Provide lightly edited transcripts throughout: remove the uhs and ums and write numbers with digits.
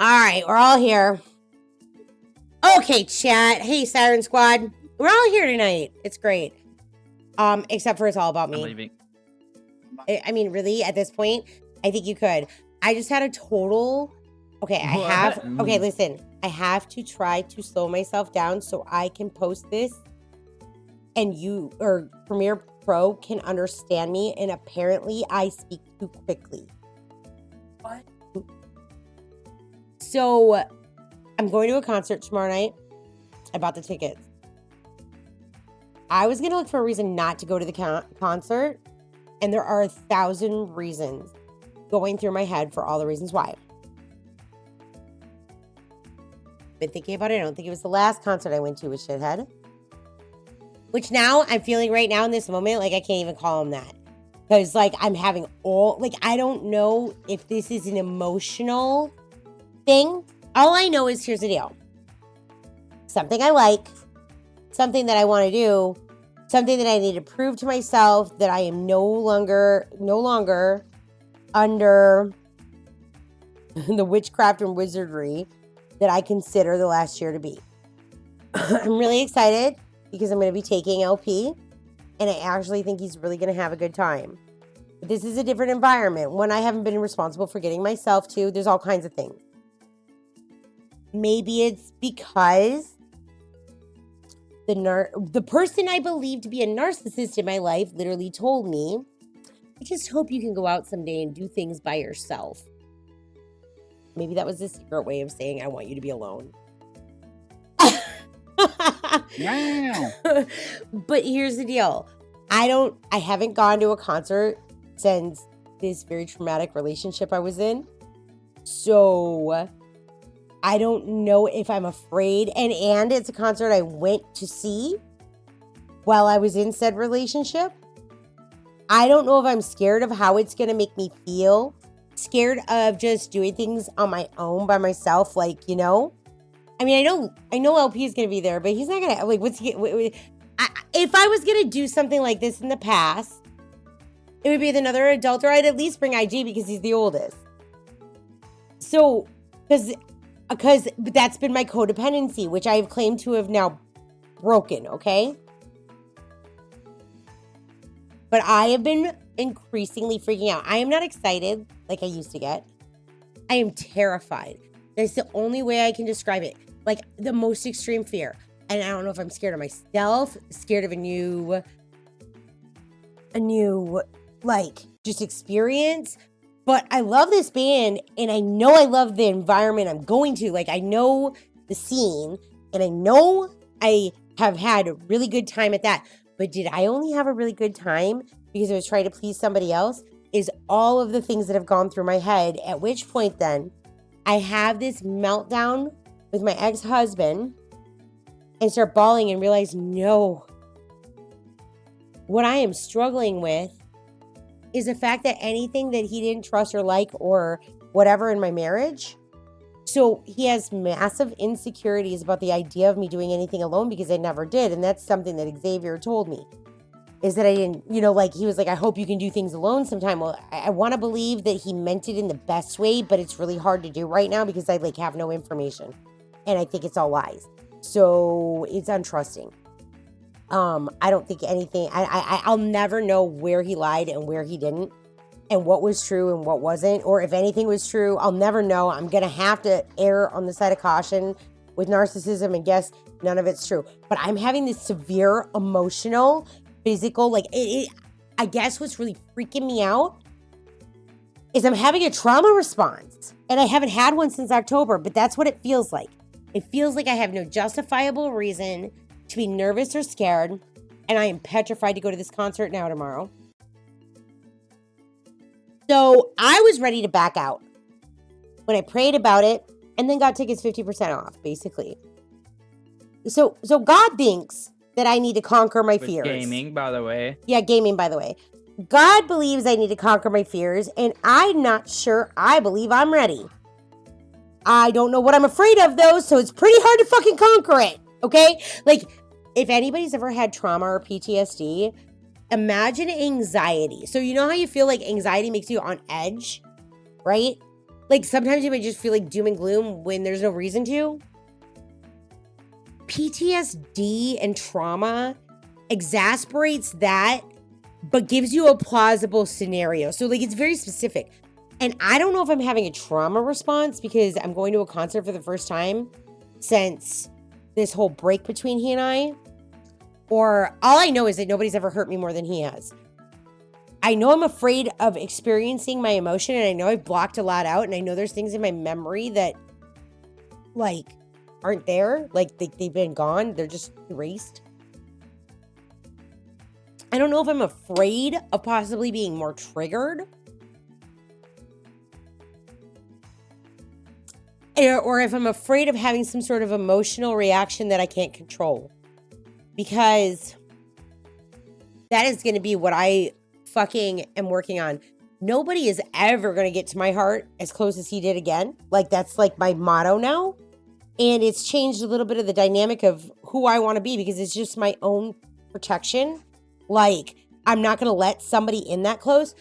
All right, we're all here. Okay, chat. Hey, Siren Squad. We're all here tonight. It's great. Except for it's all about I'm me. leaving. I mean, really, at this point, I think you could. I just had a total... Okay, Okay, listen. I have to try to slow myself down so I can post this and you, or Premiere Pro, can understand me, and apparently I speak too quickly. What? So, I'm going to a concert tomorrow night. I bought the tickets. I was going to look for a reason not to go to the concert, and there are 1,000 reasons going through my head for all the reasons why. Been thinking about it. I don't think it was the last concert I went to with Shithead. Which now, I'm feeling right now in this moment, like I can't even call him that. Because, like, I'm having all... Like, I don't know if this is an emotional thing. All I know is, here's the deal. Something I like. Something that I want to do. Something that I need to prove to myself that I am no longer under the witchcraft and wizardry that I consider the last year to be. I'm really excited because I'm going to be taking LP, and I actually think he's really going to have a good time. But this is a different environment, one I haven't been responsible for getting myself to. There's all kinds of things. Maybe it's because the person I believe to be a narcissist in my life literally told me, I just hope you can go out someday and do things by yourself. Maybe that was a secret way of saying, I want you to be alone. Wow. But here's the deal. I haven't gone to a concert since this very traumatic relationship I was in. So I don't know if I'm afraid. And it's a concert I went to see while I was in said relationship. I don't know if I'm scared of how it's going to make me feel. Scared of just doing things on my own by myself. Like, you know, I mean, I know LP is going to be there, but he's not going to, like, if I was going to do something like this in the past, it would be with another adult, or I'd at least bring IG because he's the oldest. So, because that's been my codependency, which I have claimed to have now broken, okay? But I have been increasingly freaking out. I am not excited like I used to get. I am terrified. That's the only way I can describe it. Like, the most extreme fear. And I don't know if I'm scared of myself, scared of a new, like, just experience. But I love this band, and I know I love the environment I'm going to. Like, I know the scene, and I know I have had a really good time at that. But did I only have a really good time because I was trying to please somebody else? Is all of the things that have gone through my head. At which point then, I have this meltdown with my ex-husband and start bawling and realize, no. What I am struggling with is the fact that anything that he didn't trust or like or whatever in my marriage. So he has massive insecurities about the idea of me doing anything alone because I never did. And that's something that Xavier told me, is that I didn't, you know, like, he was like, I hope you can do things alone sometime. Well, I want to believe that he meant it in the best way, but it's really hard to do right now because I, like, have no information. And I think it's all lies. So it's untrusting. I don't think anything, I'll never know where he lied and where he didn't, and what was true and what wasn't, or if anything was true. I'll never know. I'm going to have to err on the side of caution with narcissism and guess none of it's true. But I'm having this severe emotional, physical, like, I guess what's really freaking me out is I'm having a trauma response, and I haven't had one since October, but that's what it feels like. It feels like I have no justifiable reason to be nervous or scared, and I am petrified to go to this concert now tomorrow. So I was ready to back out when I prayed about it, and then got tickets 50% off, basically. So God thinks that I need to conquer my fears. Gaming, by the way. Yeah, gaming, by the way. God believes I need to conquer my fears, and I'm not sure I believe I'm ready. I don't know what I'm afraid of, though, so it's pretty hard to fucking conquer it, okay? Like, if anybody's ever had trauma or PTSD, imagine anxiety. So you know how you feel like anxiety makes you on edge, right? Like sometimes you might just feel like doom and gloom when there's no reason to. PTSD and trauma exasperates that, but gives you a plausible scenario. So like it's very specific. And I don't know if I'm having a trauma response because I'm going to a concert for the first time since this whole break between he and I. Or all I know is that nobody's ever hurt me more than he has. I know I'm afraid of experiencing my emotion, and I know I've blocked a lot out, and I know there's things in my memory that like aren't there. Like they've been gone. They're just erased. I don't know if I'm afraid of possibly being more triggered. Or if I'm afraid of having some sort of emotional reaction that I can't control. Because that is going to be what I fucking am working on. Nobody is ever going to get to my heart as close as he did again. Like, that's like my motto now. And it's changed a little bit of the dynamic of who I want to be because it's just my own protection. Like, I'm not going to let somebody in that close.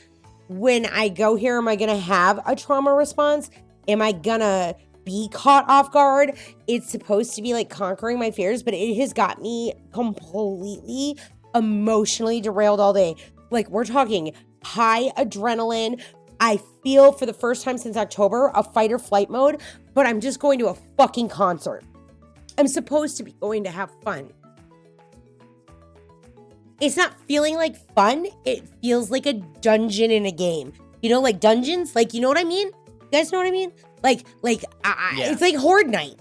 When I go here, am I going to have a trauma response? Am I going to be caught off guard? It's supposed to be like conquering my fears, but it has got me completely emotionally derailed all day. Like, we're talking high adrenaline. I feel for the first time since October a fight or flight mode, but I'm just going to a fucking concert. I'm supposed to be going to have fun. It's not feeling like fun. It feels like a dungeon in a game. You know, like dungeons? Like, you know what I mean? You guys know what I mean? It's like Horde Night.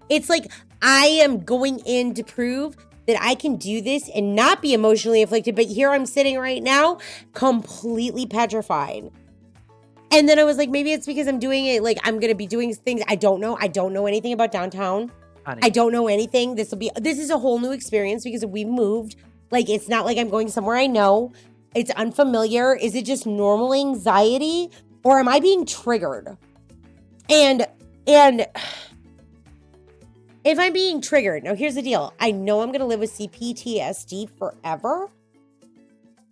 It's like I am going in to prove that I can do this and not be emotionally afflicted, but here I'm sitting right now completely petrified. And then I was like, maybe it's because I'm doing it, like I'm going to be doing things. I don't know. I don't know anything about downtown. Honey. I don't know anything. This is a whole new experience because we moved. Like, it's not like I'm going somewhere I know. It's unfamiliar. Is it just normal anxiety or am I being triggered? And if I'm being triggered, now here's the deal. I know I'm going to live with PTSD forever,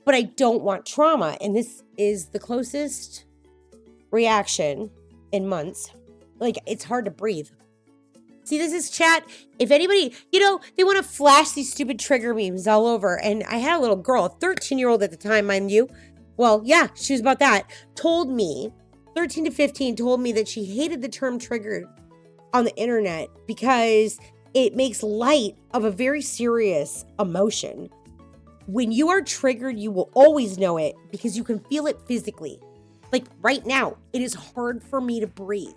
but I don't want trauma. And this is the closest reaction in months. Like, it's hard to breathe. See, this is chat. If anybody, they want to flash these stupid trigger memes all over. And I had a little girl, a 13-year-old at the time, mind you. Well, yeah, she was about that. 13 to 15, told me that she hated the term triggered on the internet because it makes light of a very serious emotion. When you are triggered, you will always know it because you can feel it physically. Like right now, it is hard for me to breathe.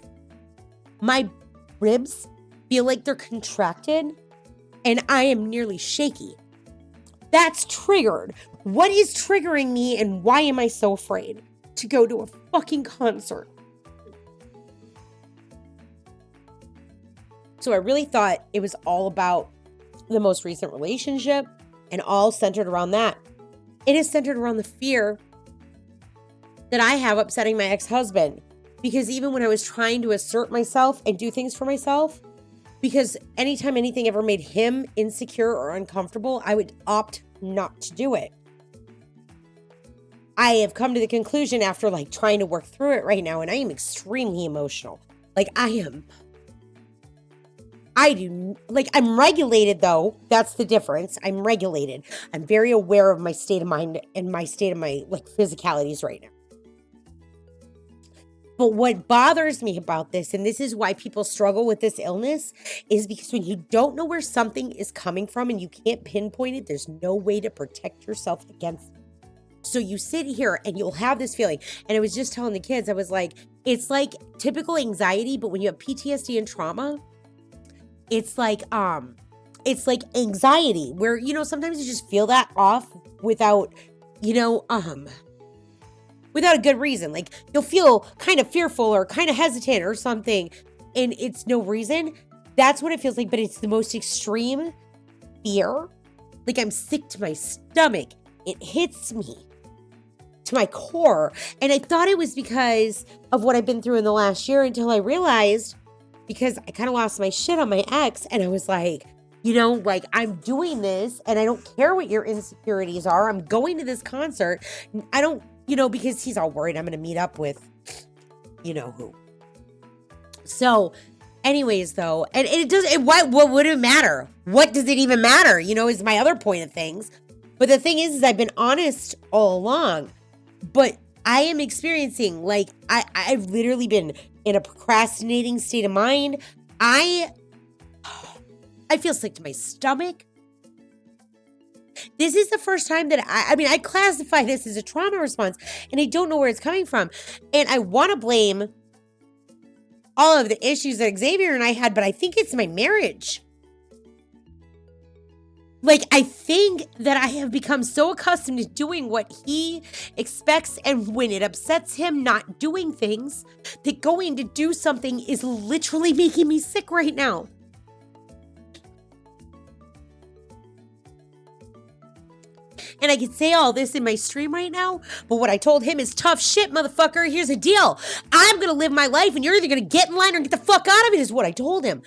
My ribs feel like they're contracted and I am nearly shaky. That's triggered. What is triggering me and why am I so afraid to go to a fucking concert? So I really thought it was all about the most recent relationship and all centered around that. It is centered around the fear that I have upsetting my ex-husband. Because even when I was trying to assert myself and do things for myself, because anytime anything ever made him insecure or uncomfortable, I would opt not to do it. I have come to the conclusion after like trying to work through it right now, and I am extremely emotional. Like I'm regulated though. That's the difference. I'm regulated. I'm very aware of my state of mind and my state of my like physicalities right now. But what bothers me about this, and this is why people struggle with this illness, is because when you don't know where something is coming from and you can't pinpoint it, there's no way to protect yourself against it. So you sit here and you'll have this feeling. And I was just telling the kids, I was like, it's like typical anxiety, but when you have PTSD and trauma, it's like anxiety where, sometimes you just feel that off without, without a good reason. Like you'll feel kind of fearful or kind of hesitant or something and it's no reason. That's what it feels like, but it's the most extreme fear. Like I'm sick to my stomach. It hits me to my core. And I thought it was because of what I've been through in the last year until I realized, because I kind of lost my shit on my ex and I was like, I'm doing this and I don't care what your insecurities are. I'm going to this concert. I don't, because he's all worried I'm going to meet up with you know who. So anyways, though, and it doesn't, what would it matter? What does it even matter? You know, is my other point of things. But the thing is I've been honest all along, but I am experiencing, like, I've literally been in a procrastinating state of mind. I feel sick to my stomach. This is the first time that I classify this as a trauma response, and I don't know where it's coming from. And I want to blame all of the issues that Xavier and I had, but I think it's my marriage. Like, I think that I have become so accustomed to doing what he expects, and when it upsets him not doing things, that going to do something is literally making me sick right now. And I could say all this in my stream right now, but what I told him is tough shit, motherfucker. Here's the deal. I'm going to live my life, and you're either going to get in line or get the fuck out of it, is what I told him.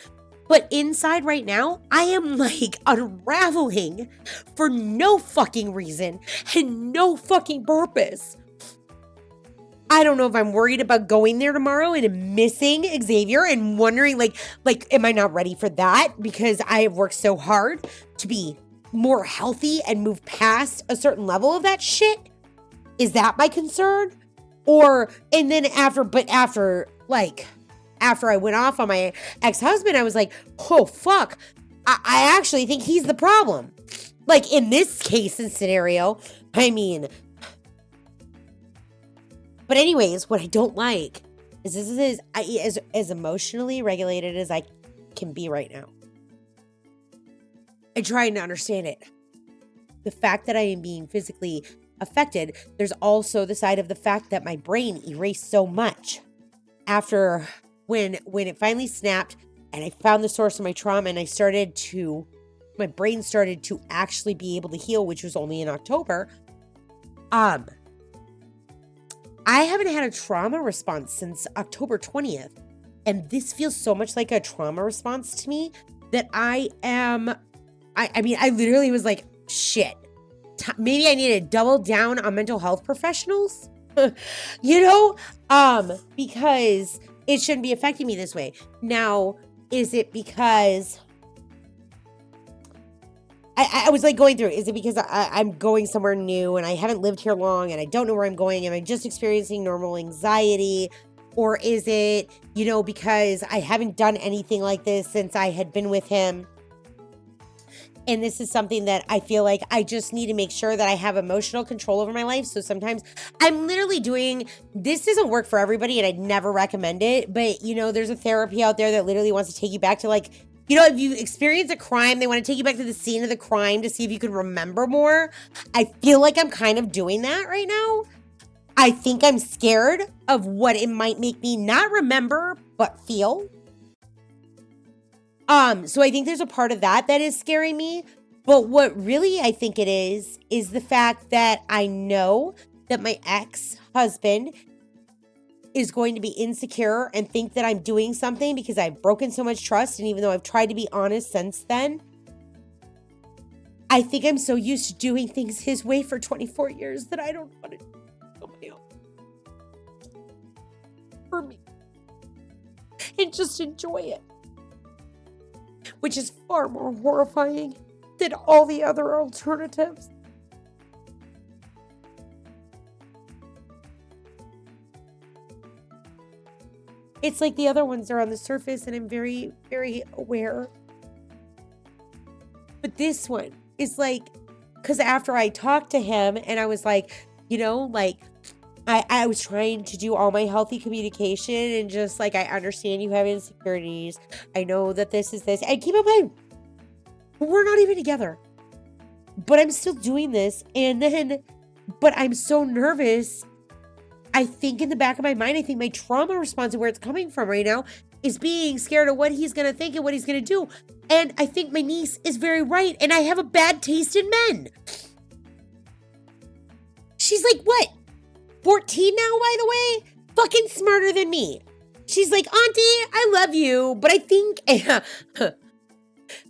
But inside right now, I am like unraveling for no fucking reason and no fucking purpose. I don't know if I'm worried about going there tomorrow and missing Xavier and wondering like, am I not ready for that? Because I have worked so hard to be more healthy and move past a certain level of that shit. Is that my concern? Or, and then after I went off on my ex-husband, I was like, oh, fuck. I actually think he's the problem. Like, in this case and scenario, I mean. But anyways, what I don't like is this is as emotionally regulated as I can be right now. I'm trying to understand it. The fact that I am being physically affected, there's also the side of the fact that my brain erased so much after when it finally snapped and I found the source of my trauma, and my brain started to actually be able to heal, which was only in October. I haven't had a trauma response since October 20th. And this feels so much like a trauma response to me that I literally was like, shit, maybe I need to double down on mental health professionals, you know, because it shouldn't be affecting me this way. Now, is it because I was like going through, is it because I'm going somewhere new and I haven't lived here long and I don't know where I'm going? Am I just experiencing normal anxiety? Or is it, you know, because I haven't done anything like this since I had been with him? And this is something that I feel like I just need to make sure that I have emotional control over my life. So sometimes I'm literally this doesn't work for everybody and I'd never recommend it. But, you know, there's a therapy out there that literally wants to take you back to, like, you know, if you experience a crime, they want to take you back to the scene of the crime to see if you can remember more. I feel like I'm kind of doing that right now. I think I'm scared of what it might make me not remember, but feel. So I think there's a part of that is scaring me. But what really I think it is the fact that I know that my ex-husband is going to be insecure and think that I'm doing something because I've broken so much trust. And even though I've tried to be honest since then, I think I'm so used to doing things his way for 24 years that I don't want to do my own for me and just enjoy it. Which is far more horrifying than all the other alternatives. It's like the other ones are on the surface and I'm very, very aware. But this one is like, because after I talked to him and I was like, you know, like, I was trying to do all my healthy communication and just like, I understand you have insecurities. I know that this is this. And keep in mind, we're not even together. But I'm still doing this. But I'm so nervous. I think in the back of my mind, I think my trauma response and where it's coming from right now is being scared of what he's going to think and what he's going to do. And I think my niece is very right. And I have a bad taste in men. She's like, what? 14 now, by the way? Fucking smarter than me. She's like, Auntie, I love you, but I think...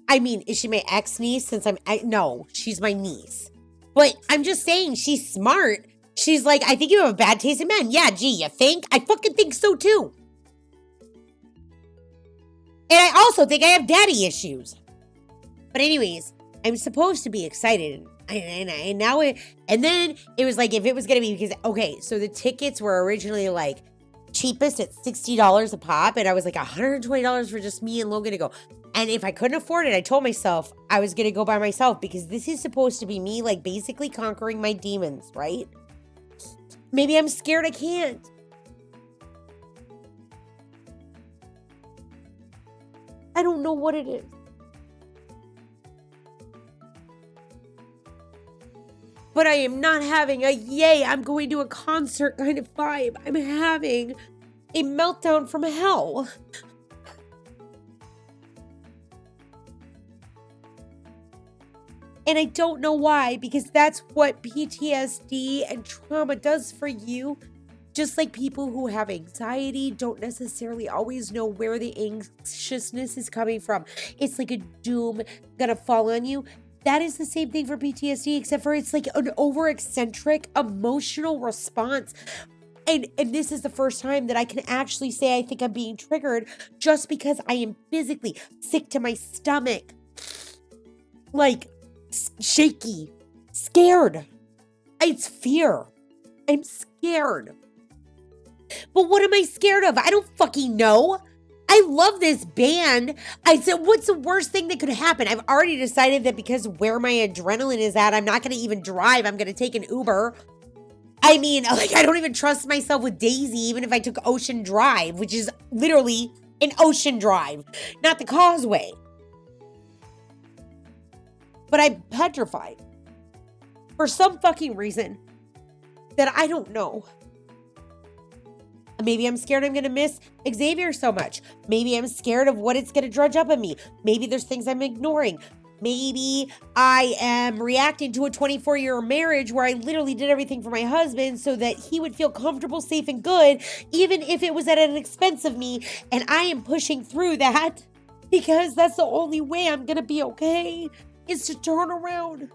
I mean, is she my ex-niece since no, she's my niece. But I'm just saying she's smart. She's like, I think you have a bad taste in men. Yeah, gee, you think? I fucking think so too. And I also think I have daddy issues. But anyways, I'm supposed to be excited. And now and then it was like, if it was going to be, because, okay, so the tickets were originally like cheapest at $60 a pop. And I was like $120 for just me and Logan to go. And if I couldn't afford it, I told myself I was going to go by myself, because this is supposed to be me, like, basically conquering my demons, right? Maybe I'm scared I can't. I don't know what it is. But I am not having a yay, I'm going to a concert kind of vibe. I'm having a meltdown from hell. And I don't know why, because that's what PTSD and trauma does for you. Just like people who have anxiety don't necessarily always know where the anxiousness is coming from. It's like a doom gonna fall on you. That is the same thing for PTSD, except for it's like an over-eccentric emotional response. And this is the first time that I can actually say I think I'm being triggered, just because I am physically sick to my stomach. Like, shaky, scared. It's fear. I'm scared. But what am I scared of? I don't fucking know. I love this band. I said, what's the worst thing that could happen? I've already decided that because where my adrenaline is at, I'm not going to even drive. I'm going to take an Uber. I mean, like, I don't even trust myself with Daisy, even if I took Ocean Drive, which is literally an ocean drive, not the causeway. But I'm petrified for some fucking reason that I don't know. Maybe I'm scared I'm going to miss Xavier so much. Maybe I'm scared of what it's going to drudge up on me. Maybe there's things I'm ignoring. Maybe I am reacting to a 24-year marriage where I literally did everything for my husband so that he would feel comfortable, safe, and good, even if it was at an expense of me. And I am pushing through that because that's the only way I'm going to be okay, is to turn around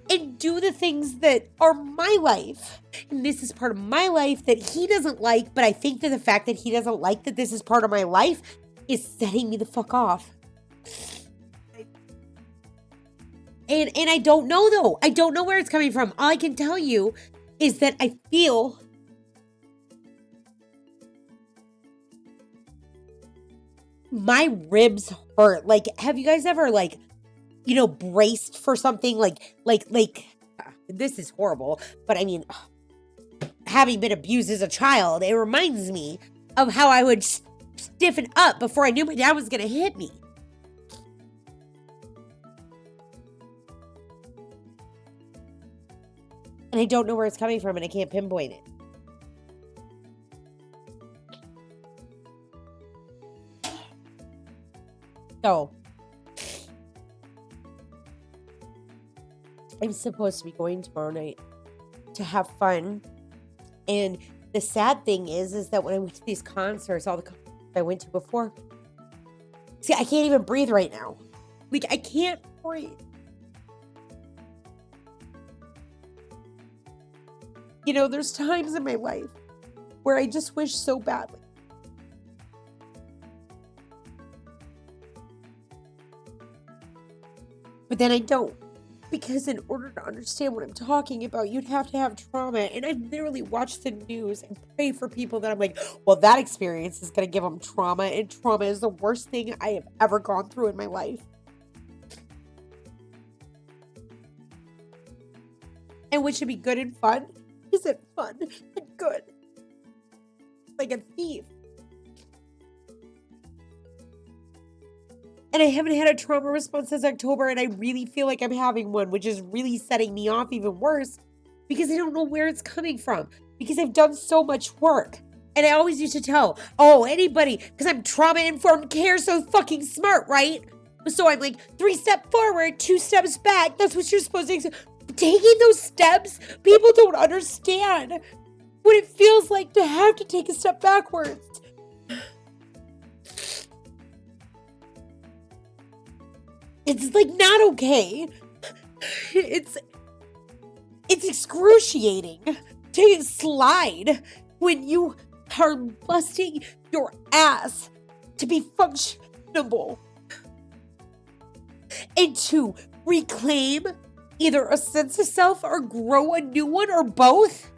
and do the things that are my life. And this is part of my life that he doesn't like, but I think that the fact that he doesn't like that this is part of my life is setting me the fuck off. And I don't know, though. I don't know where it's coming from. All I can tell you is that I feel my ribs hurt. Like, have you guys ever, like, you know, braced for something? Like, this is horrible, but I mean, having been abused as a child, it reminds me of how I would stiffen up before I knew my dad was going to hit me. And I don't know where it's coming from, and I can't pinpoint it. So, I'm supposed to be going tomorrow night to have fun. And the sad thing is that when I went to these concerts, all the concerts I went to before, see, I can't even breathe right now. Like, I can't breathe. You know, there's times in my life where I just wish so badly. But then I don't. Because in order to understand what I'm talking about, you'd have to have trauma. And I've literally watched the news and pray for people that I'm like, well, that experience is going to give them trauma. And trauma is the worst thing I have ever gone through in my life. And what should be good and fun isn't fun and good. Like a thief. And I haven't had a trauma response since October, and I really feel like I'm having one, which is really setting me off even worse because I don't know where it's coming from because I've done so much work. And I always used to tell, anybody, because I'm trauma-informed care, so fucking smart, right? So I'm like, 3 steps forward, 2 steps back. That's what you're supposed to do. Taking those steps, people don't understand what it feels like to have to take a step backwards. It's like not okay. It's It's excruciating to slide when you are busting your ass to be functionable and to reclaim either a sense of self or grow a new one or both.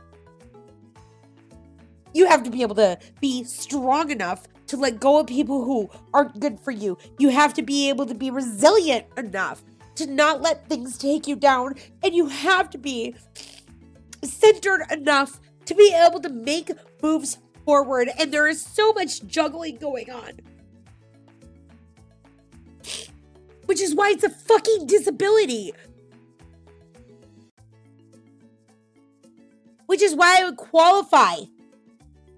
You have to be able to be strong enough to let go of people who aren't good for you. You have to be able to be resilient enough to not let things take you down. And you have to be centered enough to be able to make moves forward. And there is so much juggling going on. Which is why it's a fucking disability. Which is why I would qualify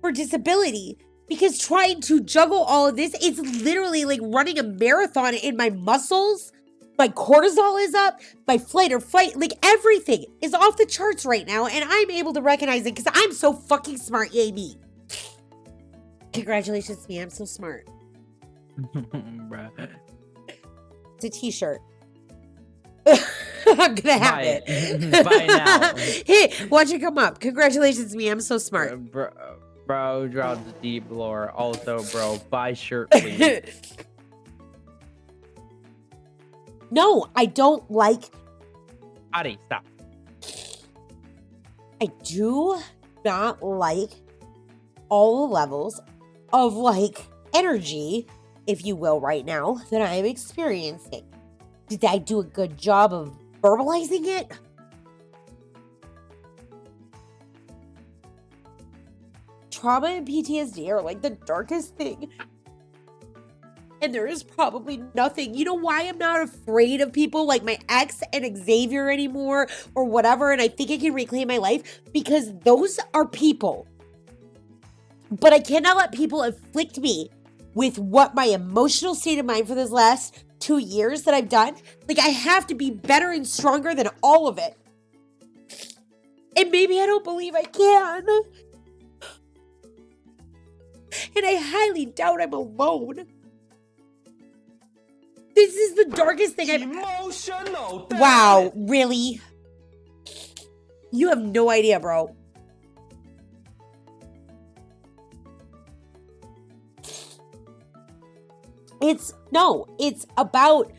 for disability. Because trying to juggle all of this, it's literally like running a marathon in my muscles. My cortisol is up. My flight or fight, like everything is off the charts right now. And I'm able to recognize it because I'm so fucking smart, yay me. Congratulations to me, I'm so smart. It's a t-shirt. I'm gonna have it. Buy it now. Hey, watch it come up. Congratulations to me, I'm so smart. Bro, draw the deep lore. Also, bro, buy shirt, please. No, I don't like. Adi, stop. I do not like all the levels of like energy, if you will, right now that I am experiencing. Did I do a good job of verbalizing it? Trauma and PTSD are like the darkest thing. And there is probably nothing. You know why I'm not afraid of people like my ex and Xavier anymore or whatever, and I think I can reclaim my life? Because those are people. But I cannot let people afflict me with what my emotional state of mind for this last 2 years that I've done. Like, I have to be better and stronger than all of it. And maybe I don't believe I can. And I highly doubt I'm alone. This is the darkest thing I've... Emotional. Wow, really? You have no idea, bro. It's about...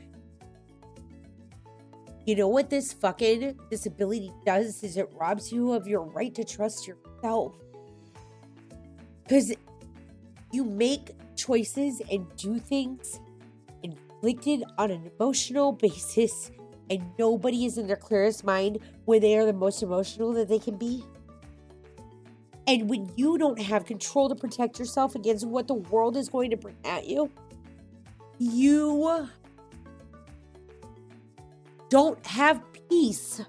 You know what this fucking disability does is it robs you of your right to trust yourself. Because you make choices and do things inflicted on an emotional basis, and nobody is in their clearest mind when they are the most emotional that they can be. And when you don't have control to protect yourself against what the world is going to bring at you, you don't have peace.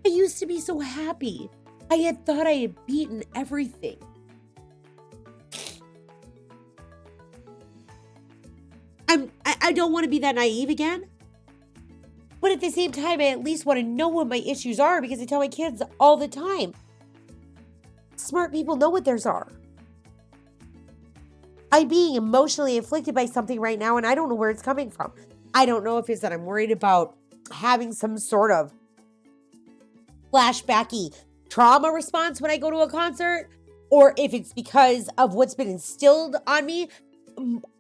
I used to be so happy. I had thought I had beaten everything. I don't want to be that naive again. But at the same time, I at least want to know what my issues are because I tell my kids all the time. Smart people know what theirs are. I'm being emotionally afflicted by something right now and I don't know where it's coming from. I don't know if it's that I'm worried about having some sort of flashbacky trauma response when I go to a concert, or if it's because of what's been instilled on me.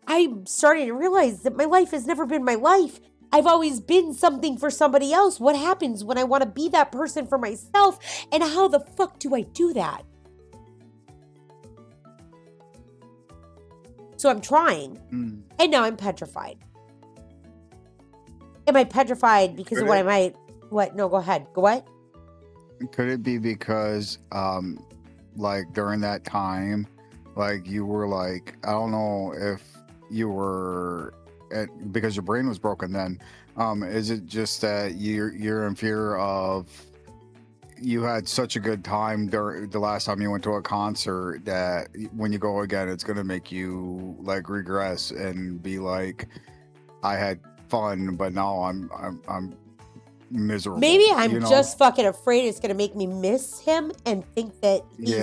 I'm starting to realize that my life has never been my life. I've always been something for somebody else. What happens when I want to be that person for myself? And how the fuck do I do that? So I'm trying. And now I'm petrified. Am I petrified because of what I might... What? No, go ahead. Go what? Could it be because, like, during that time, like, you were like, I don't know if you were, because your brain was broken then, is it just that you're in fear of, you had such a good time during the last time you went to a concert that when you go again, it's going to make you, like, regress and be like, I had fun, but now I'm miserable. Maybe I'm just fucking afraid it's gonna make me miss him and think that he's,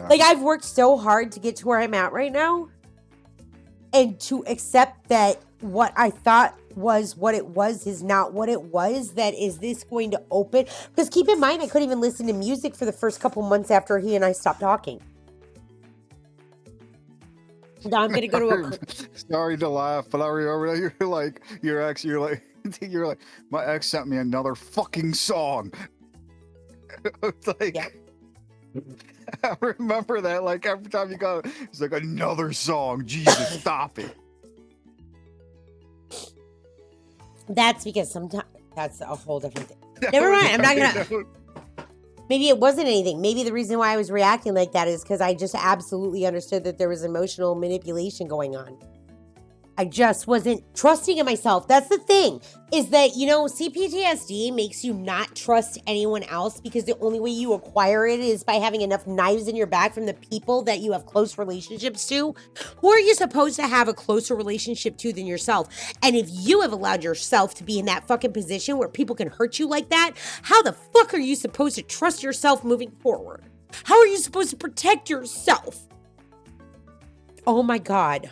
like, I've worked so hard to get to where I'm at right now, and to accept that what I thought was what it was is not what it was, that is this going to open? Because keep in mind, I couldn't even listen to music for the first couple months after he and I stopped talking. Now I'm going to go to a... Sorry to laugh, but I remember that you're like, your ex, you're like, my ex sent me another fucking song. It's like, Yeah. I remember that, like, every time you got it, it's like another song. Jesus, stop it. That's because sometimes... That's a whole different thing. Never mind, I'm not going to... Maybe it wasn't anything. Maybe the reason why I was reacting like that is because I just absolutely understood that there was emotional manipulation going on. I just wasn't trusting in myself. That's the thing, is that, you know, CPTSD makes you not trust anyone else because the only way you acquire it is by having enough knives in your back from the people that you have close relationships to. Who are you supposed to have a closer relationship to than yourself? And if you have allowed yourself to be in that fucking position where people can hurt you like that, how the fuck are you supposed to trust yourself moving forward? How are you supposed to protect yourself? Oh my God.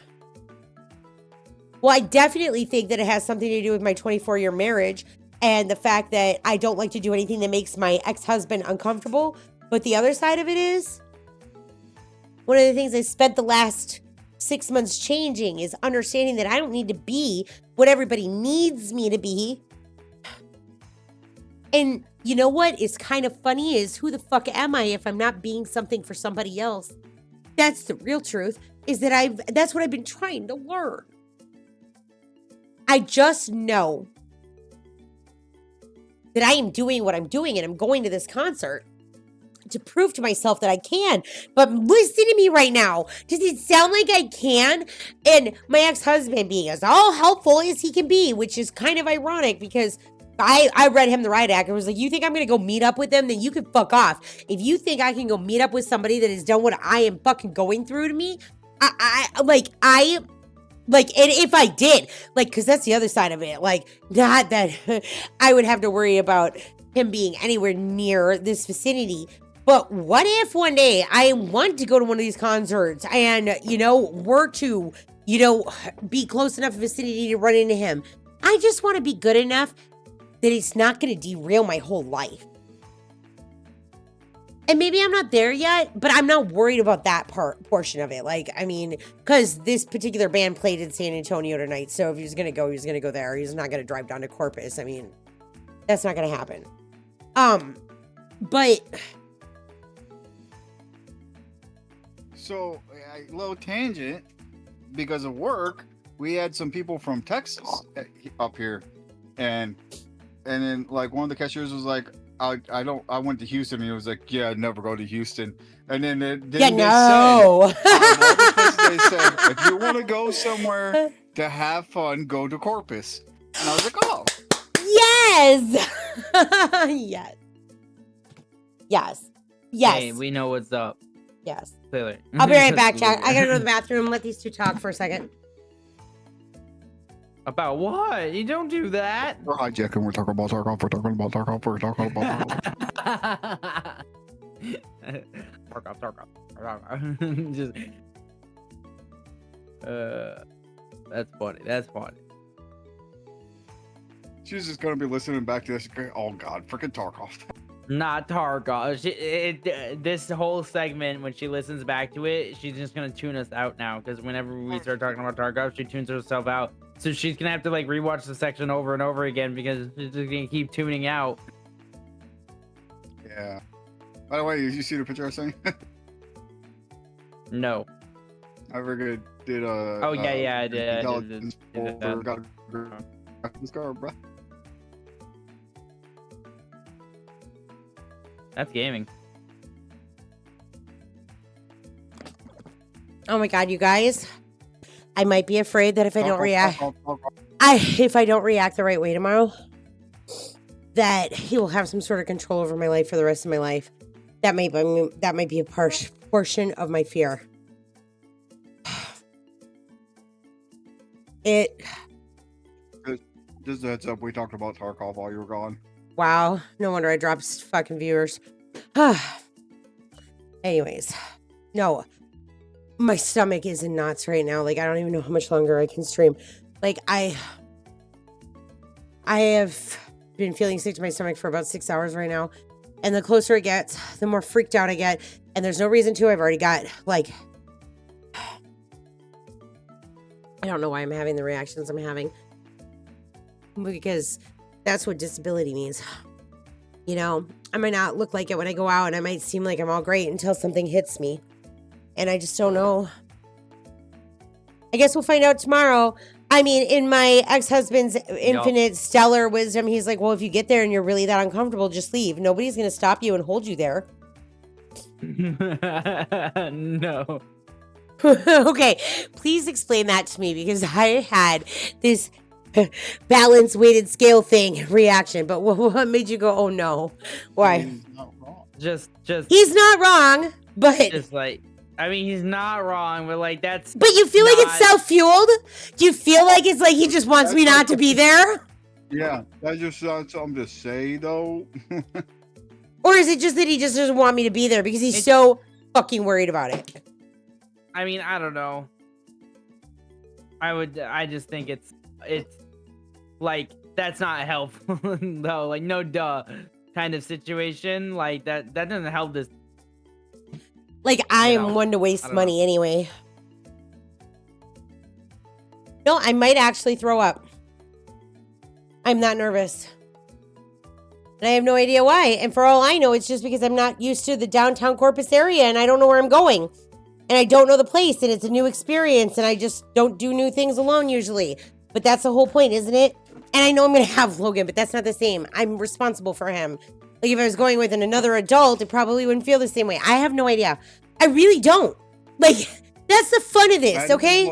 Well, I definitely think that it has something to do with my 24-year marriage and the fact that I don't like to do anything that makes my ex-husband uncomfortable. But the other side of it is, one of the things I spent the last 6 months changing is understanding that I don't need to be what everybody needs me to be. And you know what is kind of funny is, who the fuck am I if I'm not being something for somebody else? That's the real truth, is that that's what I've been trying to learn. I just know that I am doing what I'm doing, and I'm going to this concert to prove to myself that I can. But listen to me right now. Does it sound like I can? And my ex-husband being as all helpful as he can be, which is kind of ironic because I read him the riot act and was like, you think I'm going to go meet up with them? Then you can fuck off. If you think I can go meet up with somebody that has done what I am fucking going through to me, and if I did, like, because that's the other side of it, like, not that I would have to worry about him being anywhere near this vicinity, but what if one day I want to go to one of these concerts and, you know, were to, you know, be close enough vicinity to run into him? I just want to be good enough that it's not going to derail my whole life. And maybe I'm not there yet, but I'm not worried about that portion of it. Like, I mean, because this particular band played in San Antonio tonight. So if he was going to go, he was going to go there. He's not going to drive down to Corpus. I mean, that's not going to happen. But... So, a little tangent, because of work, we had some people from Texas up here. And then, like, one of the cashiers was like, I went to Houston, and he was like, yeah, I'd never go to Houston. And then they said, all the places they said, if you want to go somewhere to have fun, go to Corpus. And I was like, oh. Yes. Yes. Hey, we know what's up. Yes. Clearly. I'll be right back, chat. I gotta go to the bathroom. Let these two talk for a second. About what? You don't do that. We're hijacking. We're talking about Tarkov. We're talking about Tarkov. We're talking about Tarkov. Just, that's funny. That's funny. She's just gonna be listening back to this. Oh God, freaking Tarkov. Not Tarkov. This whole segment, when she listens back to it, she's just gonna tune us out now. Because whenever we start talking about Tarkov, she tunes herself out. So she's gonna have to like rewatch the section over and over again because she's just gonna keep tuning out. Yeah. By the way, did you see the picture I sent? No. I figured did Oh yeah, I did. This car, bro. That's gaming. Oh my God, you guys. I might be afraid that if I don't react, if I don't react the right way tomorrow, that he will have some sort of control over my life for the rest of my life. That might be a portion of my fear. Just a heads up, we talked about Tarkov while you were gone. Wow, no wonder I dropped fucking viewers. Anyways, no. My stomach is in knots right now. Like, I don't even know how much longer I can stream. Like, I have been feeling sick to my stomach for about 6 hours right now. And the closer it gets, the more freaked out I get. And there's no reason to. I've already got, like, I don't know why I'm having the reactions I'm having. Because that's what disability means. You know, I might not look like it when I go out, and I might seem like I'm all great until something hits me. And I just don't know. I guess we'll find out tomorrow. I mean, in my ex-husband's infinite stellar wisdom, he's like, well, if you get there and you're really that uncomfortable, just leave. Nobody's going to stop you and hold you there. No. Okay, please explain that to me, because I had this balance weighted scale thing reaction. But what made you go, oh no? Why? He's not wrong. Just He's not wrong, but... just like, I mean, he's not wrong, but like that's... But you feel like it's self-fueled? Do you feel like it's like he just wants me not to be there? Yeah, that just sounds something to say, though. Or is it just that he just doesn't want me to be there because he's so fucking worried about it? I mean, I don't know. I just think it's like, that's not helpful though. Like, no duh kind of situation. Like that doesn't help this. Like, I am one to waste money anyway. No, I might actually throw up. I'm that nervous. And I have no idea why. And for all I know, it's just because I'm not used to the downtown Corpus area and I don't know where I'm going. And I don't know the place and it's a new experience and I just don't do new things alone usually. But that's the whole point, isn't it? And I know I'm going to have Logan, but that's not the same. I'm responsible for him. Like, if I was going with another adult, it probably wouldn't feel the same way. I have no idea. I really don't. Like, that's the fun of this, okay?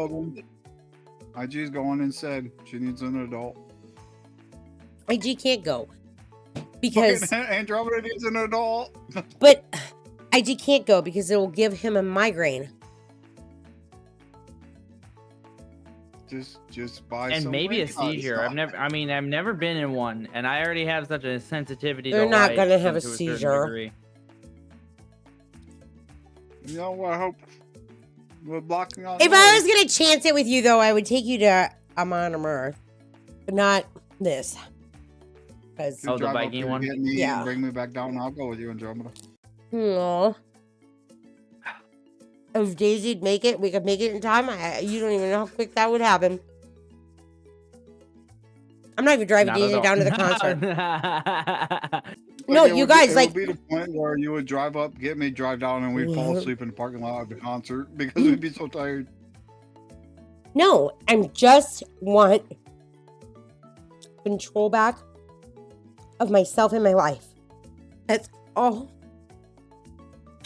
IG's going and said she needs an adult. IG can't go. Because... Andromeda needs an adult. But IG can't go because it will give him a migraine. Just buy and some maybe a weight seizure. stuff. I've never been in one, and I already have such a sensitivity. They're to not light gonna have a to certain seizure. degree. You know what? I hope we're blocking out. If I was gonna chance it with you, though, I would take you to Amon, but not this. Because Oh, the Viking one? Get me Yeah. and bring me back down. I'll go with you, Andromeda. Aw. If Daisy'd make it, we could make it in time. You don't even know how quick that would happen. I'm not even driving Not at Daisy all. down to the concert. Like, No, it you would guys, be, like- it would be the point where you would drive up, get me, drive down, and we'd fall asleep in the parking lot of the concert because we'd be so tired. No, I just want control back of myself and my life. That's all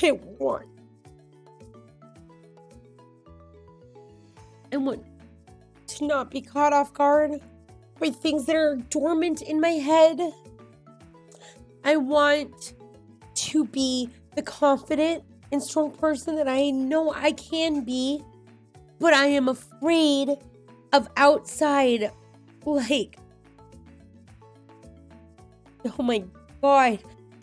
I want. I want to not be caught off guard by things that are dormant in my head. I want to be the confident and strong person that I know I can be, but I am afraid of outside, like, oh my God,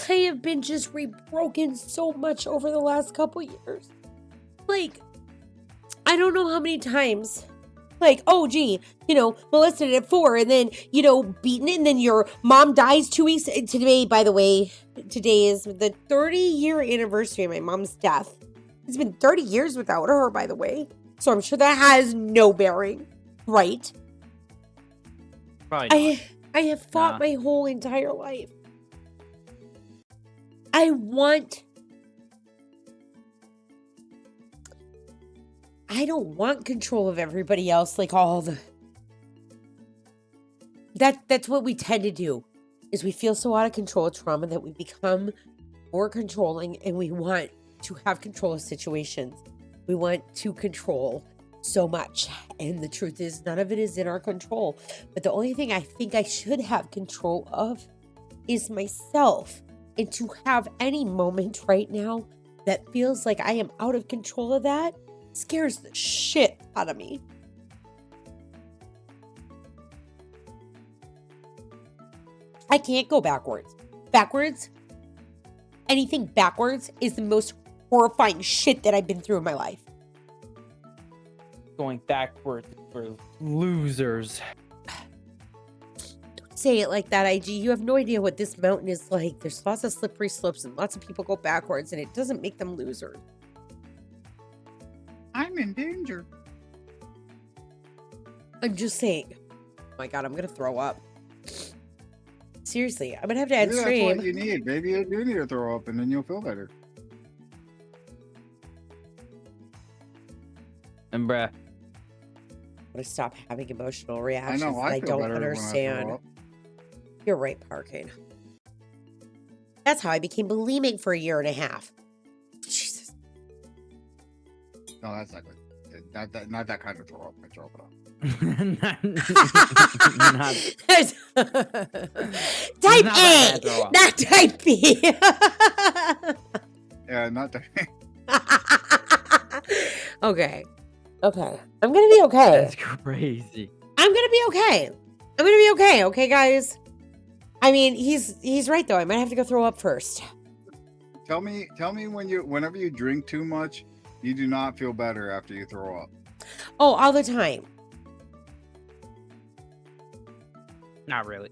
I have been just rebroken so much over the last couple years. Like, I don't know how many times, like, oh gee, molested at 4 and then, beaten and then your mom dies 2 weeks. Today, by the way, today is the 30-year anniversary of my mom's death. It's been 30 years without her, by the way. So I'm sure that has no bearing, right? Probably not. I have fought my whole entire life. I don't want control of everybody else, like all the... That's what we tend to do, is we feel so out of control of trauma that we become more controlling and we want to have control of situations. We want to control so much. And the truth is, none of it is in our control. But the only thing I think I should have control of is myself. And to have any moment right now that feels like I am out of control of that scares the shit out of me. I can't go backwards. Anything backwards is the most horrifying shit that I've been through in my life. Going backwards for losers. Don't say it like that, IG. You have no idea what this mountain is like. There's lots of slippery slopes and lots of people go backwards, and it doesn't make them losers. I'm in danger. I'm just saying. Oh my god, I'm gonna throw up. Seriously, I'm gonna have to end Maybe stream. that's what you need. Maybe you do need to throw up, and then you'll feel better. And bruh. I'm gonna stop having emotional I reactions know. that I I feel don't better when I understand. throw up. You're right, Parkin. That's how I became bulimic for a year and a half. Jesus. No, that's not good. Not that kind of throw up. I throw up. Type not A, that throw up. not type B. Yeah, not that. Okay. Okay. I'm gonna be okay. That's crazy. I'm gonna be okay. I'm gonna be okay. Okay, guys. I mean, he's right though. I might have to go throw up first. Tell me whenever you drink too much, you do not feel better after you throw up. Oh, all the time. Not really.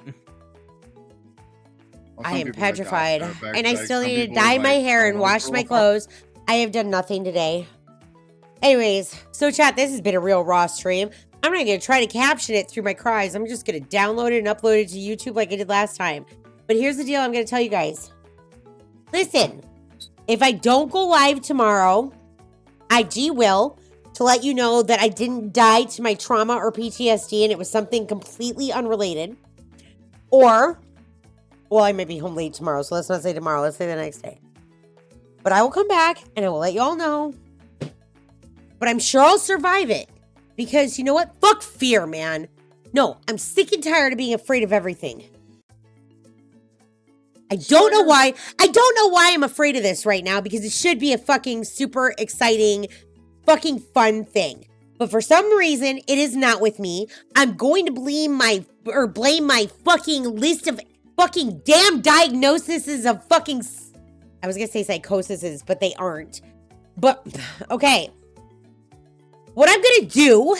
Well, I some am people like that. petrified, and I Like, still some need to people dye like, my hair don't and wanna wash throw my up. clothes. I have done nothing today. Anyways, so chat, this has been a real raw stream. I'm not going to try to caption it through my cries. I'm just going to download it and upload it to YouTube like I did last time. But here's the deal I'm going to tell you guys. Listen, if I don't go live tomorrow, IG will, to let you know that I didn't die to my trauma or PTSD and it was something completely unrelated. Or, well, I may be home late tomorrow, so let's not say tomorrow. Let's say the next day. But I will come back and I will let you all know. But I'm sure I'll survive it. Because you know what? Fuck fear, man. No, I'm sick and tired of being afraid of everything. I don't know why. I don't know why I'm afraid of this right now, because it should be a fucking super exciting, fucking fun thing. But for some reason, it is not with me. I'm going to blame my fucking list of fucking damn diagnoses of fucking, I was gonna say psychoses, but they aren't. But, okay. What I'm gonna do,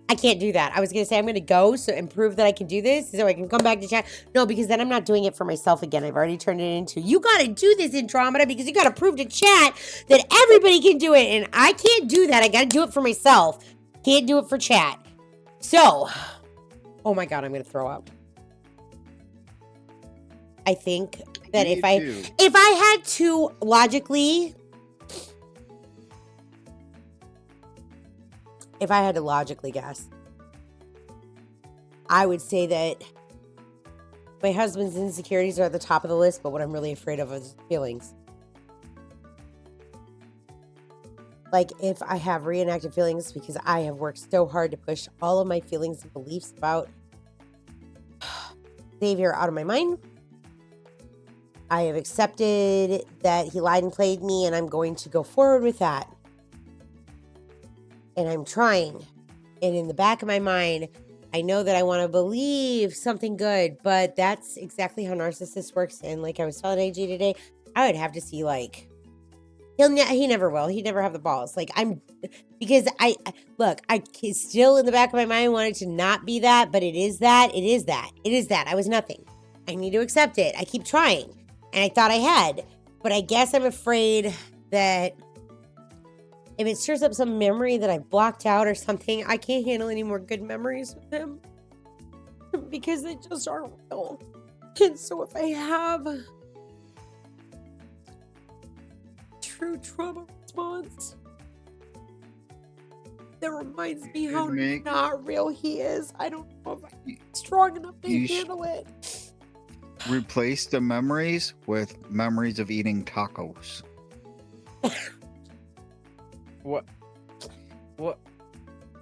I can't do that. I was gonna say I'm gonna go and prove that I can do this so I can come back to chat. No, because then I'm not doing it for myself again. I've already turned it into, you gotta do this, Andromeda, because you gotta prove to chat that everybody can do it. And I can't do that. I gotta do it for myself. Can't do it for chat. So, oh my God, I'm gonna throw up. I think that if I had to logically guess, I would say that my husband's insecurities are at the top of the list, but what I'm really afraid of is feelings. Like, if I have reenacted feelings, because I have worked so hard to push all of my feelings and beliefs about Xavier out of my mind. I have accepted that he lied and played me, and I'm going to go forward with that. And I'm trying. And in the back of my mind, I know that I want to believe something good, but that's exactly how narcissist works. And like I was telling AG today, I would have to see, like, he never will. He'd never have the balls. Like, because I still in the back of my mind wanted to not be that, but it is that. I was nothing. I need to accept it. I keep trying. And I thought I had, but I guess I'm afraid that if it stirs up some memory that I blocked out or something, I can't handle any more good memories with him because they just aren't real. And so if I have true trauma response that reminds me how not real he is, I don't know if I'm strong enough to handle it. Replace the memories with memories of eating tacos. What?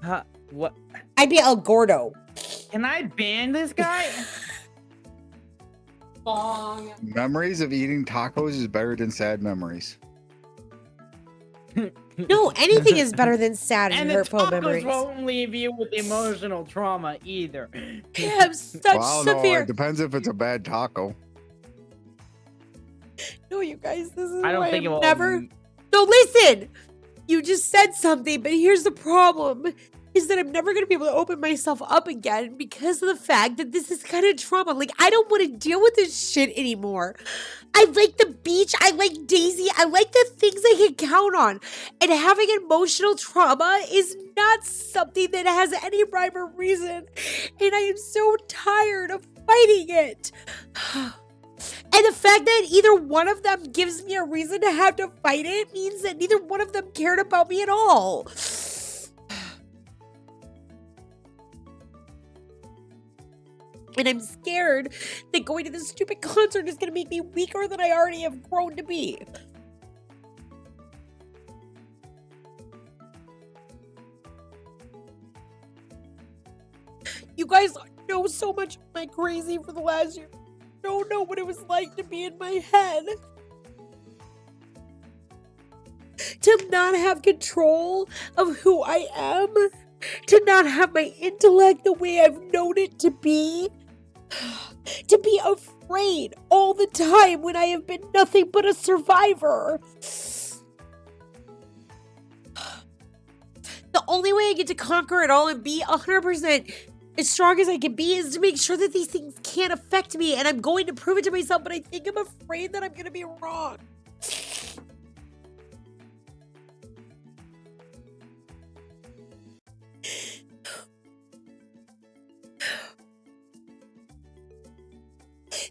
Huh? What? I'd be El Gordo. Can I ban this guy? Memories of eating tacos is better than sad memories. No, anything is better than sad and hurtful the tacos memories. Won't leave you with emotional trauma either. I have such severe. No, it depends if it's a bad taco. No, you guys, this is I don't why think it I'm will. never. No, listen. You just said something, but here's the problem. is that I'm never going to be able to open myself up again because of the fact that this is kind of trauma. Like, I don't want to deal with this shit anymore. I like the beach. I like Daisy. I like the things I can count on. And having emotional trauma is not something that has any rhyme or reason. And I am so tired of fighting it. And the fact that either one of them gives me a reason to have to fight it means that neither one of them cared about me at all. And I'm scared that going to this stupid concert is going to make me weaker than I already have grown to be. You guys know so much of my crazy for the last year. Don't know what it was like to be in my head. To not have control of who I am. To not have my intellect the way I've known it to be. To be afraid all the time when I have been nothing but a survivor. The only way I get to conquer it all and be 100% as strong as I can be is to make sure that these things can't affect me, and I'm going to prove it to myself, but I think I'm afraid that I'm going to be wrong.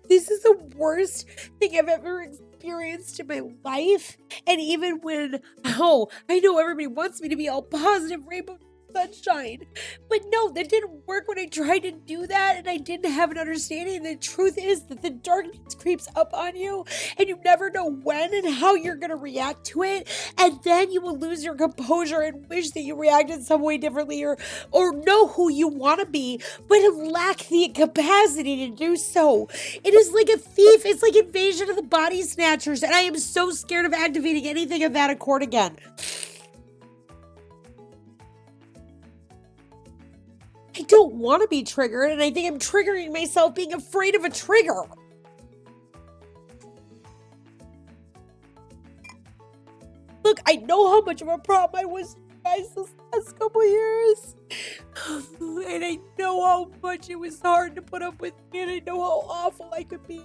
This is the worst thing I've ever experienced in my life. And even when, I know everybody wants me to be all positive, rainbow sunshine. But no, that didn't work when I tried to do that, and I didn't have an understanding. The truth is that the darkness creeps up on you, and you never know when and how you're going to react to it. And then you will lose your composure and wish that you reacted some way differently, or know who you want to be, but lack the capacity to do so. It is like a thief. It's like Invasion of the Body Snatchers, and I am so scared of activating anything of that accord again. I don't want to be triggered, and I think I'm triggering myself being afraid of a trigger. Look, I know how much of a problem I was to you guys this last couple years. And I know how much it was hard to put up with me, and I know how awful I could be.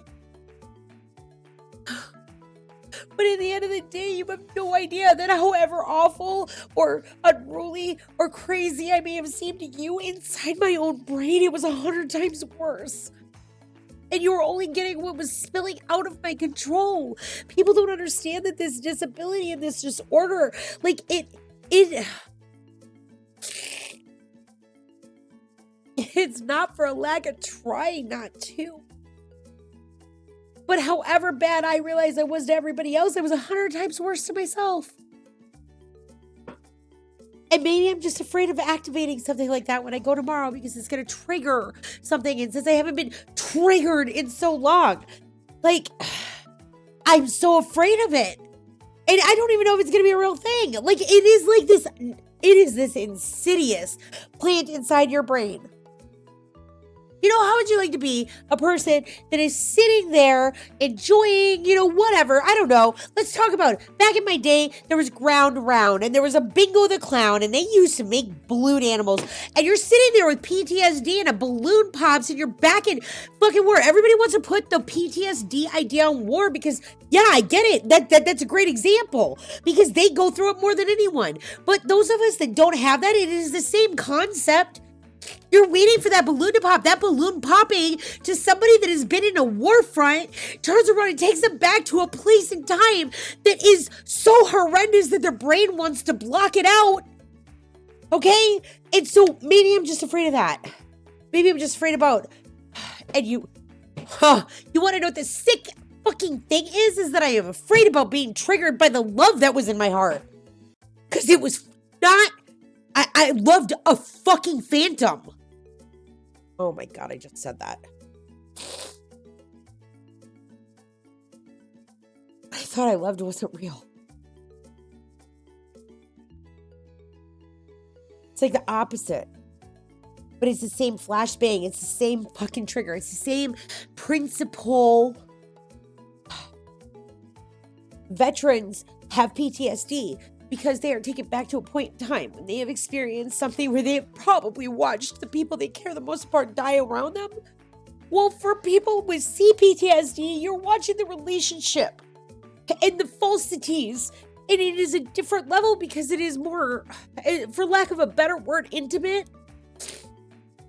But at the end of the day, you have no idea that however awful or unruly or crazy I may have seemed to you, inside my own brain, it was 100 times worse. And you were only getting what was spilling out of my control. People don't understand that this disability and this disorder, like it's not for a lack of trying not to. But however bad I realized I was to everybody else, I was 100 times worse to myself. And maybe I'm just afraid of activating something like that when I go tomorrow because it's going to trigger something. And since I haven't been triggered in so long, like, I'm so afraid of it. And I don't even know if it's going to be a real thing. Like, it is this insidious plant inside your brain. You know, how would you like to be a person that is sitting there enjoying, whatever? I don't know. Let's talk about it. Back in my day, there was Ground Round, and there was a Bingo the Clown, and they used to make balloon animals. And you're sitting there with PTSD, and a balloon pops, and you're back in fucking war. Everybody wants to put the PTSD idea on war because, yeah, I get it. That's a great example because they go through it more than anyone. But those of us that don't have that, it is the same concept. You're waiting for that balloon to pop. That balloon popping to somebody that has been in a war front turns around and takes them back to a place and time that is so horrendous that their brain wants to block it out. Okay? And so maybe I'm just afraid of that. Maybe I'm just afraid about... And you want to know what the sick fucking thing is that I am afraid about being triggered by the love that was in my heart. Because it was not... I loved a fucking phantom. Oh my God, I just said that. I thought I loved wasn't real. It's like the opposite. But it's the same flashbang. It's the same fucking trigger. It's the same principle. Veterans have PTSD. because they are taken back to a point in time when they have experienced something where they have probably watched the people they care the most about die around them. Well, for people with CPTSD, you're watching the relationship and the falsities, and it is a different level because it is more, for lack of a better word, intimate.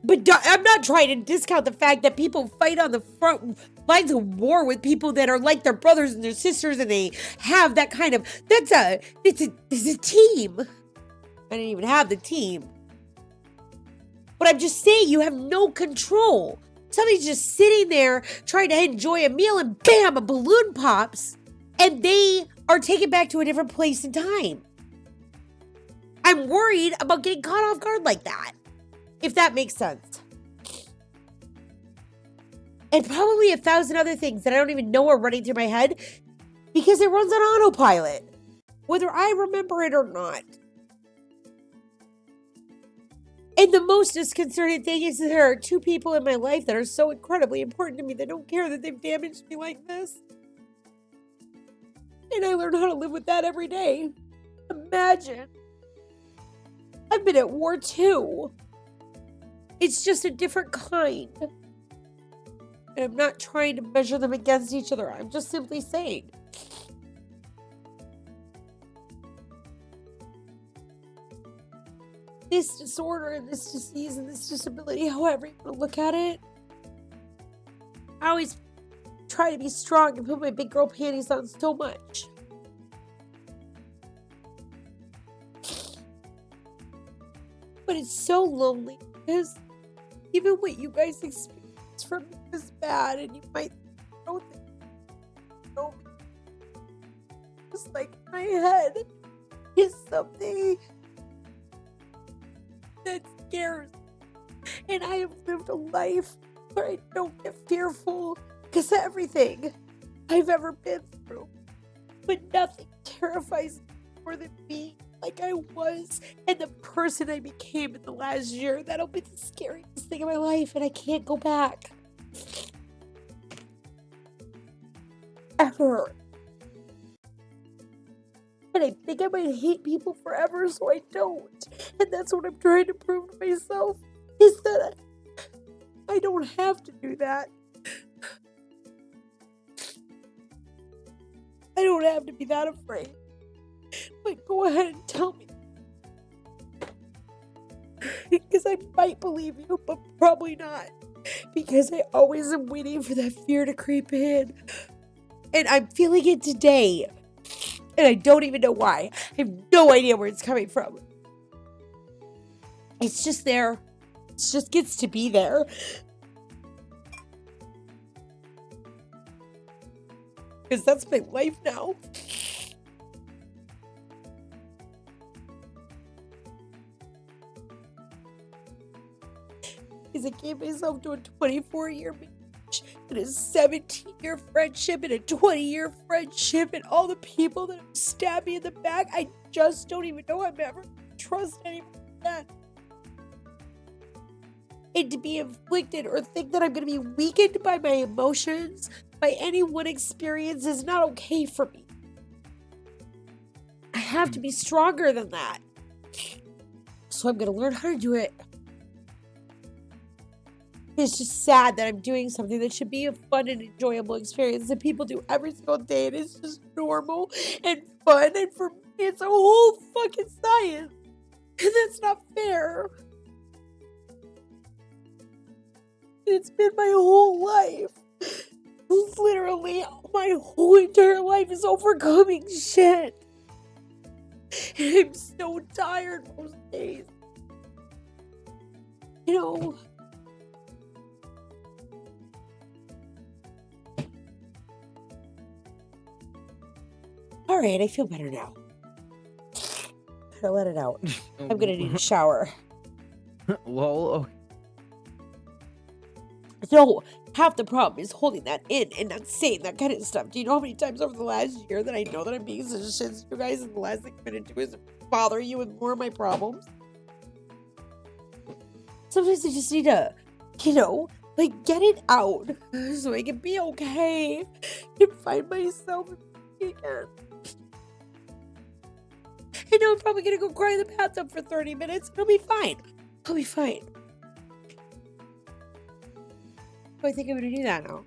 But I'm not trying to discount the fact that people fight on the front lines of war with people that are like their brothers and their sisters, and they have that kind of, it's a team. I didn't even have the team. But I'm just saying, you have no control. Somebody's just sitting there trying to enjoy a meal, and bam, a balloon pops, and they are taken back to a different place in time. I'm worried about getting caught off guard like that, if that makes sense. And probably 1,000 other things that I don't even know are running through my head because it runs on autopilot, whether I remember it or not. And the most disconcerting thing is that there are 2 people in my life that are so incredibly important to me that don't care that they've damaged me like this. And I learn how to live with that every day. Imagine. I've been at war too. It's just a different kind. And I'm not trying to measure them against each other. I'm just simply saying. This disorder and this disease and this disability, however you want to look at it, I always try to be strong and put my big girl panties on so much. But it's so lonely because even what you guys experience from me is bad, and you might know me. Just like in my head is something that scares me. And I have lived a life where I don't get fearful because of everything I've ever been through. But nothing terrifies me more than being like I was and the person I became in the last year. That'll be the scariest thing in my life, and I can't go back. Ever. And I think I might hate people forever, so I don't. And that's what I'm trying to prove to myself, is that I don't have to do that. I don't have to be that afraid. But go ahead and tell me. Because I might believe you, but probably not. Because I always am waiting for that fear to creep in. And I'm feeling it today. And I don't even know why. I have no idea where it's coming from. It's just there. It just gets to be there. Because that's my life now. Because I gave myself to a 24-year marriage and a 17-year friendship and a 20-year friendship, and all the people that have stabbed me in the back, I just don't even know I'm ever going to trust anyone again. And to be afflicted or think that I'm going to be weakened by my emotions, by any one experience, is not okay for me. I have to be stronger than that. So I'm going to learn how to do it. It's just sad that I'm doing something that should be a fun and enjoyable experience that people do every single day, and it's just normal and fun, and for me it's a whole fucking science, and that's not fair. It's been my whole life. Literally, my whole entire life is overcoming shit. And I'm so tired most days. You know, alright, I feel better now. Gotta let it out. I'm gonna need a shower. Lol. No, half the problem is holding that in and not saying that kind of stuff. Do you know how many times over the last year that I know that I'm being such a shit to you guys, and the last thing I'm gonna do is bother you with more of my problems? Sometimes I just need to, like, get it out so I can be okay and find myself again. I know I'm probably gonna go cry in the bathtub for 30 minutes. It'll be fine. I'll be fine. Oh, I think I'm gonna do that now.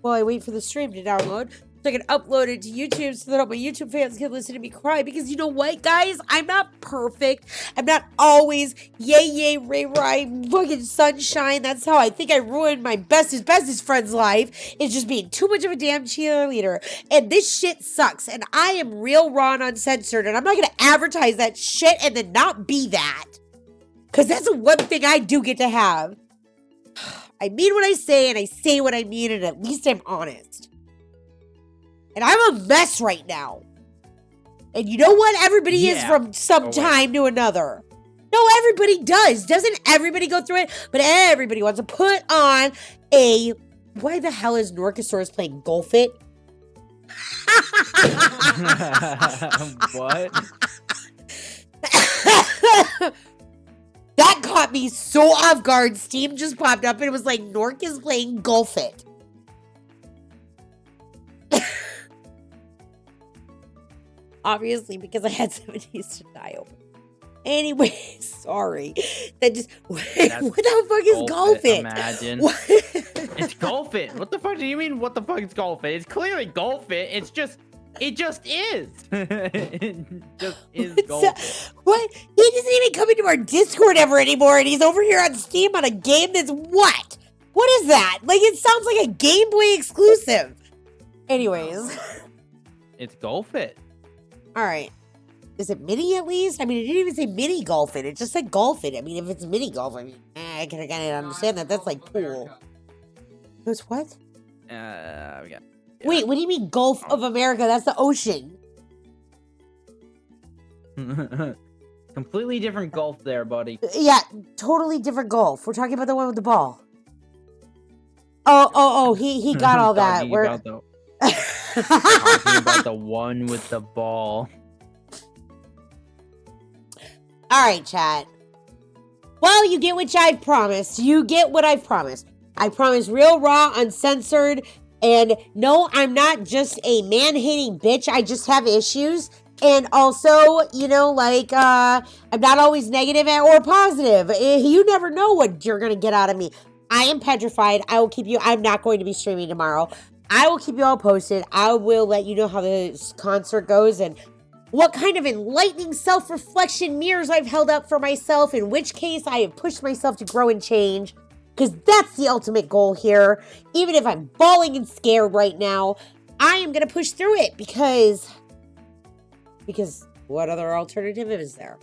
While I wait for the stream to download, so I can upload it to YouTube so that all my YouTube fans can listen to me cry. Because you know what, guys? I'm not perfect. I'm not always yay, ray, fucking sunshine. That's how I think I ruined my bestest friend's life. Is just being too much of a damn cheerleader. And this shit sucks. And I am real, raw, and uncensored. And I'm not gonna advertise that shit and then not be that. Because that's the one thing I do get to have. I mean what I say, and I say what I mean, and at least I'm honest. And I'm a mess right now. And you know what? Everybody is from some time to another. No, everybody does. Doesn't everybody go through it? But everybody wants to put on a... Why the hell is Norcosaurus playing Golf It? What? That caught me so off guard. Steam just popped up and it was like, Nork is playing Golf It. Obviously, because I had 7 days to die open. Anyway, sorry. That just... what the fuck is Golf It? Imagine. It's Golf It. What the fuck do you mean, what the fuck is Golf It? It's clearly Golf It. It's just... It just is. It just is Golf. What? He doesn't even come into our Discord ever anymore, and he's over here on Steam on a game that's what? What is that? Like, it sounds like a Game Boy exclusive. Anyways. It's Golf It. All right. Is it mini at least? I mean, it didn't even say mini golf it. It just said golf it. I mean, if it's mini golf, I mean, I can kind of understand that. That's like pool. It's what? We got... Yeah. Wait, what do you mean Gulf of America? That's the ocean. Completely different Gulf there, buddy. Yeah, totally different Gulf. We're talking about the one with the ball. Oh, he got all that. We're talking about the one with the ball. All right, chat. Well, you get what I've promised. You get what I've promised. I promise real, raw, uncensored. And no, I'm not just a man-hating bitch. I just have issues. And also, you know, like, I'm not always negative or positive. You never know what you're going to get out of me. I am petrified. I will keep you... I'm not going to be streaming tomorrow. I will keep you all posted. I will let you know how the concert goes and what kind of enlightening self-reflection mirrors I've held up for myself, in which case I have pushed myself to grow and change. Because that's the ultimate goal here. Even if I'm bawling and scared right now, I am going to push through it because what other alternative is there?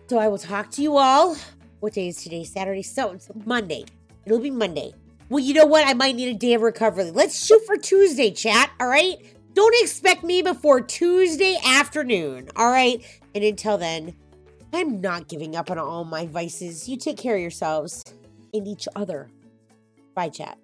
So I will talk to you all. What day is today? Saturday? So it's Monday. It'll be Monday. Well, you know what? I might need a day of recovery. Let's shoot for Tuesday, chat. All right? Don't expect me before Tuesday afternoon. All right? And until then, I'm not giving up on all my vices. You take care of yourselves and each other. Bye, chat.